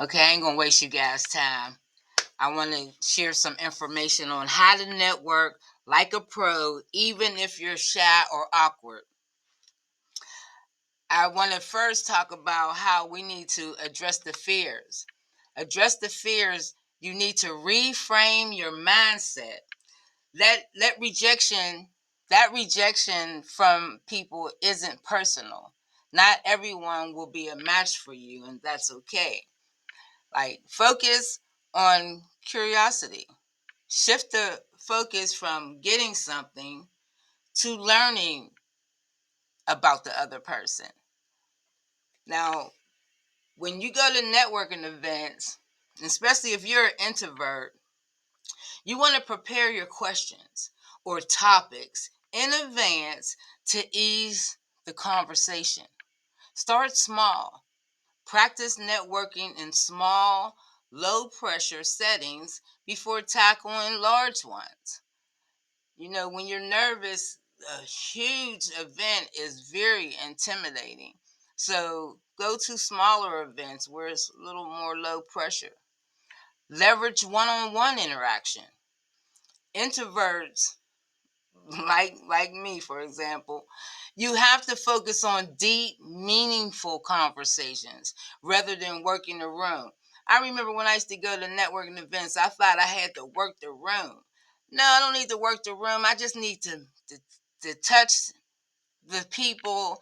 Okay, I ain't gonna waste you guys' time. I want to share some information on how to network like a pro, even if you're shy or awkward. I want to first talk about how we need to address the fears. Address the fears. You need to reframe your mindset. Let rejection that rejection from people isn't personal. Not everyone will be a match for you, and that's okay. Like, focus on curiosity. Shift the focus from getting something to learning about the other person. Now, when you go to networking events, especially if you're an introvert, you want to prepare your questions or topics in advance to ease the conversation. Start small. Practice networking in small, low pressure settings before tackling large ones. When you're nervous, a huge event is very intimidating. So go to smaller events where it's a little more low pressure. Leverage one on one interaction. Introverts, like me, for example, you have to focus on deep, meaningful conversations rather than working the room. I remember when I used to go to networking events, I thought I had to work the room. No, I don't need to work the room. I just need to touch the people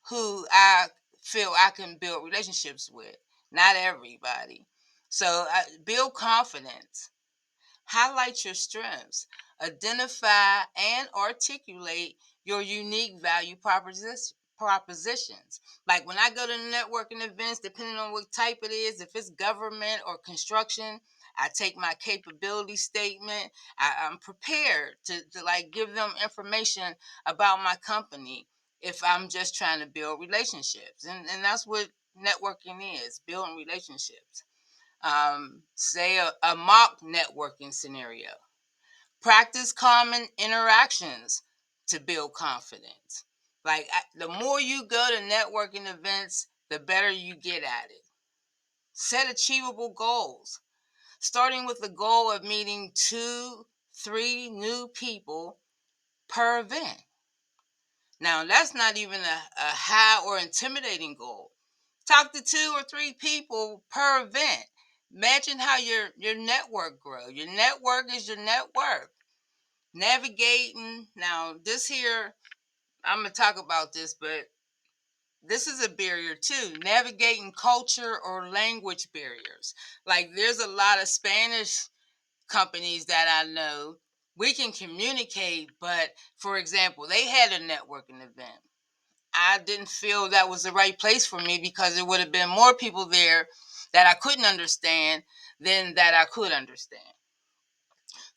who I feel I can build relationships with. Not everybody. So build confidence. Highlight your strengths. Identify and articulate your unique value propositions. Like when I go to networking events, depending on what type it is, if it's government or construction, I take my capability statement. I'm prepared to like give them information about my company if I'm just trying to build relationships. And that's what networking is, building relationships. Say a mock networking scenario. Practice common interactions to build confidence. Like the more you go to networking events, the better you get at it. Set achievable goals, starting with the goal of meeting 2, 3 new people per event. Now, that's not even a high or intimidating goal. Talk to 2 or 3 people per event. Imagine how your network grow. Your network is your network. Navigating. Now, this here, I'm going to talk about this, but this is a barrier too. Navigating culture or language barriers. Like there's a lot of Spanish companies that I know. We can communicate, but for example, they had a networking event. I didn't feel that was the right place for me because there would have been more people there that I couldn't understand than that I could understand.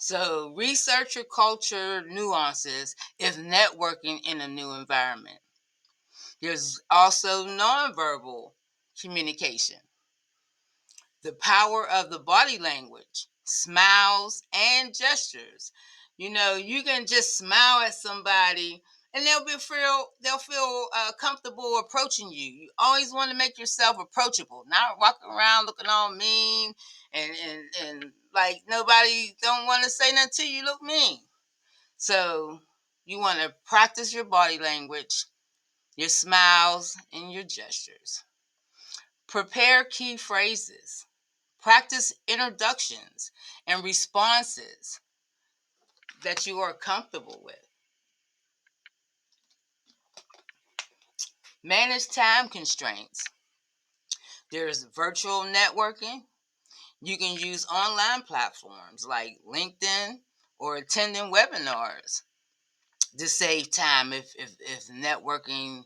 So, research your culture nuances if networking in a new environment. There's also nonverbal communication, the power of the body language, smiles, and gestures. You can just smile at somebody and they'll feel comfortable approaching you. You always want to make yourself approachable, not walking around looking all mean and like nobody don't want to say nothing to you. Look mean. So you want to practice your body language, your smiles, and your gestures. Prepare key phrases. Practice introductions and responses that you are comfortable with. Manage time constraints. There's virtual networking. You can use online platforms like LinkedIn or attending webinars to save time if networking,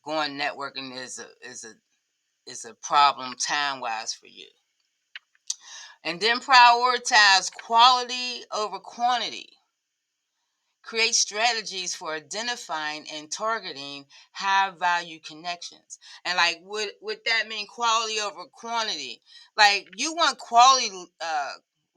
going networking is a problem time wise for you. And then prioritize quality over quantity. Create strategies for identifying and targeting high value connections. And like would that mean quality over quantity? Like you want quality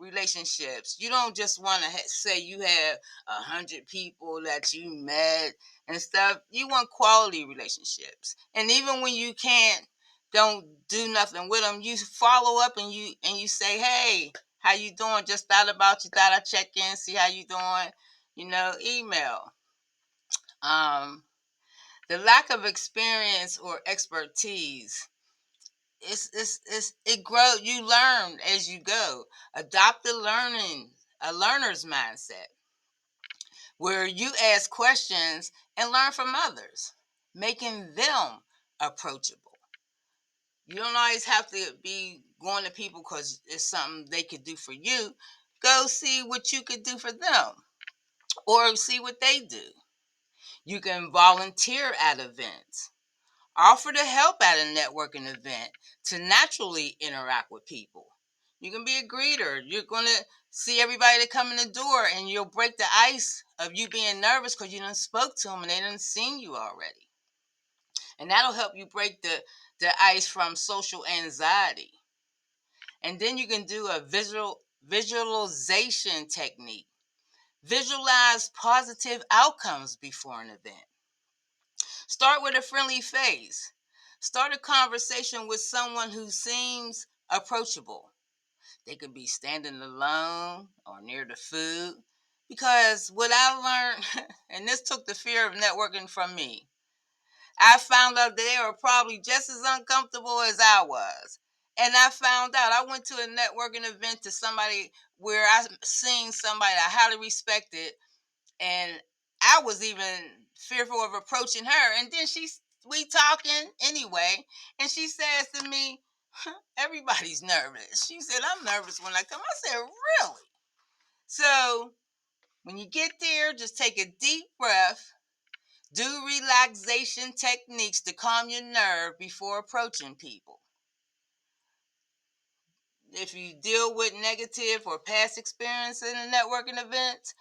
relationships. You don't just want to say you have 100 people that you met and stuff. You want quality relationships. And even when you can't don't do nothing with them. You follow up and you say, "Hey, how you doing? Just thought about you. Thought I'd check in, see how you doing." Email. Um, the lack of experience or expertise, it grows. You learn as you go. Adopt a learner's mindset where you ask questions and learn from others, making them approachable. You don't always have to be going to people because it's something they could do for you. Go see what you could do for them or see what they do. You can volunteer at events, offer to help at a networking event to naturally interact with people. You can be a greeter. You're going to see everybody that come in the door and you'll break the ice of you being nervous because you done spoke to them and they done seen you already. And that'll help you break the ice from social anxiety. And then you can do a visualization technique. Visualize positive outcomes before an event. Start with a friendly face. Start a conversation with someone who seems approachable. They could be standing alone or near the food. Because what I learned, and this took the fear of networking from me, I found out they were probably just as uncomfortable as I was. And I found out I went to a networking event to somebody where I seen somebody I highly respected, and I was even fearful of approaching her. And then we talking anyway, and she says to me, "Everybody's nervous." She said, "I'm nervous when I come." I said, "Really?" So when you get there, just take a deep breath. Do relaxation techniques to calm your nerve before approaching people. If you deal with negative or past experience in a networking event,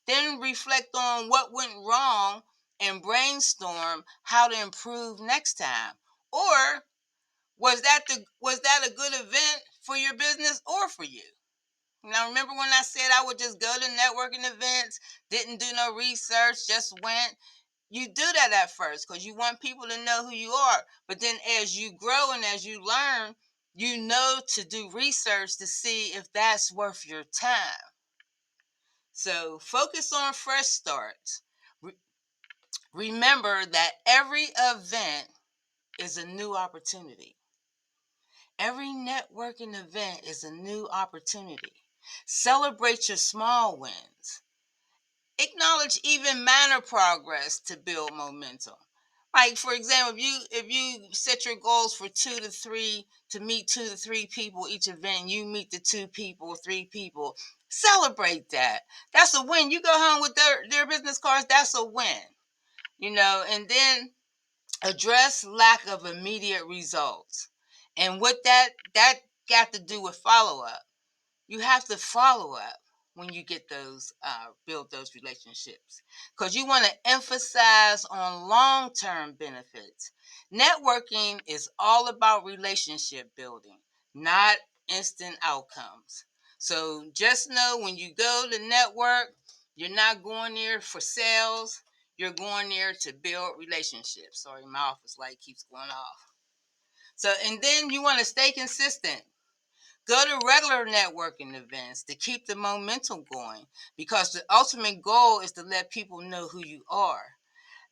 then reflect on what went wrong and brainstorm how to improve next time. Or was that a good event for your business or for you? Now remember when I said I would just go to networking events, didn't do no research, just went? You do that at first because you want people to know who you are. But then as you grow and as you learn, you know to do research to see if that's worth your time. So focus on fresh starts. Re- Remember that every event is a new opportunity. Every networking event is a new opportunity. Celebrate your small wins. Acknowledge even minor progress to build momentum. Like for example, if you set your goals for meet 2 to 3 people each event, you meet the 2 people, 3 people, celebrate that. That's a win. You go home with their business cards, that's a win. And then address lack of immediate results. And what that got to do with follow up. You have to follow up when you get build those relationships, because you want to emphasize on long-term benefits. Networking is all about relationship building, not instant outcomes. So just know when you go to network, you're not going there for sales. You're going there to build relationships. Sorry, my office light keeps going off. So, and then you want to stay consistent. Go to regular networking events to keep the momentum going, because the ultimate goal is to let people know who you are.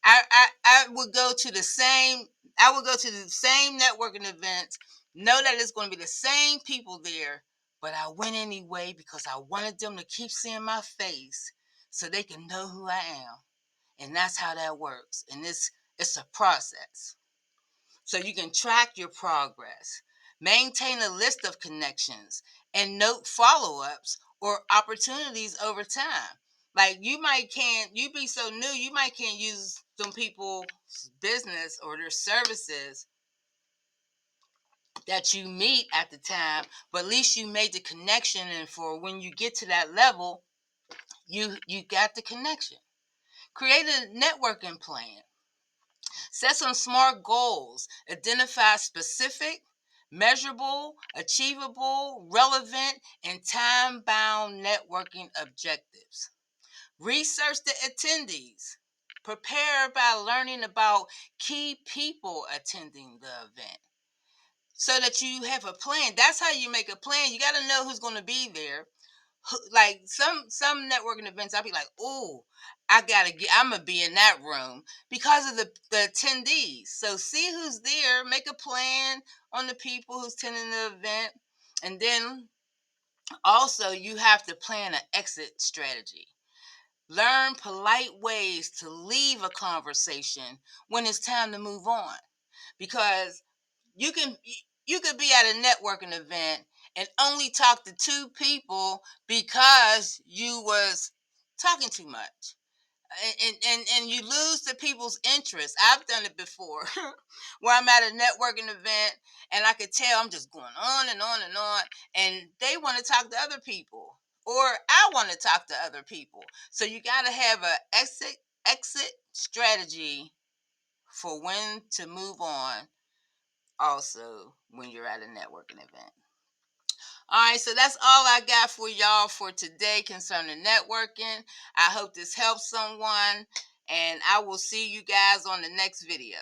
I would go to the same networking events, know that it's going to be the same people there, but I went anyway because I wanted them to keep seeing my face so they can know who I am. And that's how that works. And it's a process. So you can track your progress, maintain a list of connections, and note follow-ups or opportunities over time. Like you be so new, you might can't use some people's business or their services that you meet at the time, but at least you made the connection, and for when you get to that level, you got the connection. Create a networking plan. Set some SMART goals. Identify specific, measurable, achievable, relevant, and time bound networking objectives. Research the attendees. Prepare by learning about key people attending the event. so that you have a plan. That's how you make a plan. You got to know who's going to be there. Like some networking events, I'll be like, oh, I'm gonna be in that room because of the attendees. So see who's there, make a plan on the people who's attending the event, and then also you have to plan an exit strategy. Learn polite ways to leave a conversation when it's time to move on, because you can you could be at a networking event and only talk to two people because you was talking too much, and you lose the people's interest. I've done it before where I'm at a networking event and I could tell I'm just going on and on and on, and they want to talk to other people, or I want to talk to other people. So you got to have a exit strategy for when to move on, also when you're at a networking event. All right, so that's all I got for y'all for today concerning networking. I hope this helps someone, and I will see you guys on the next video.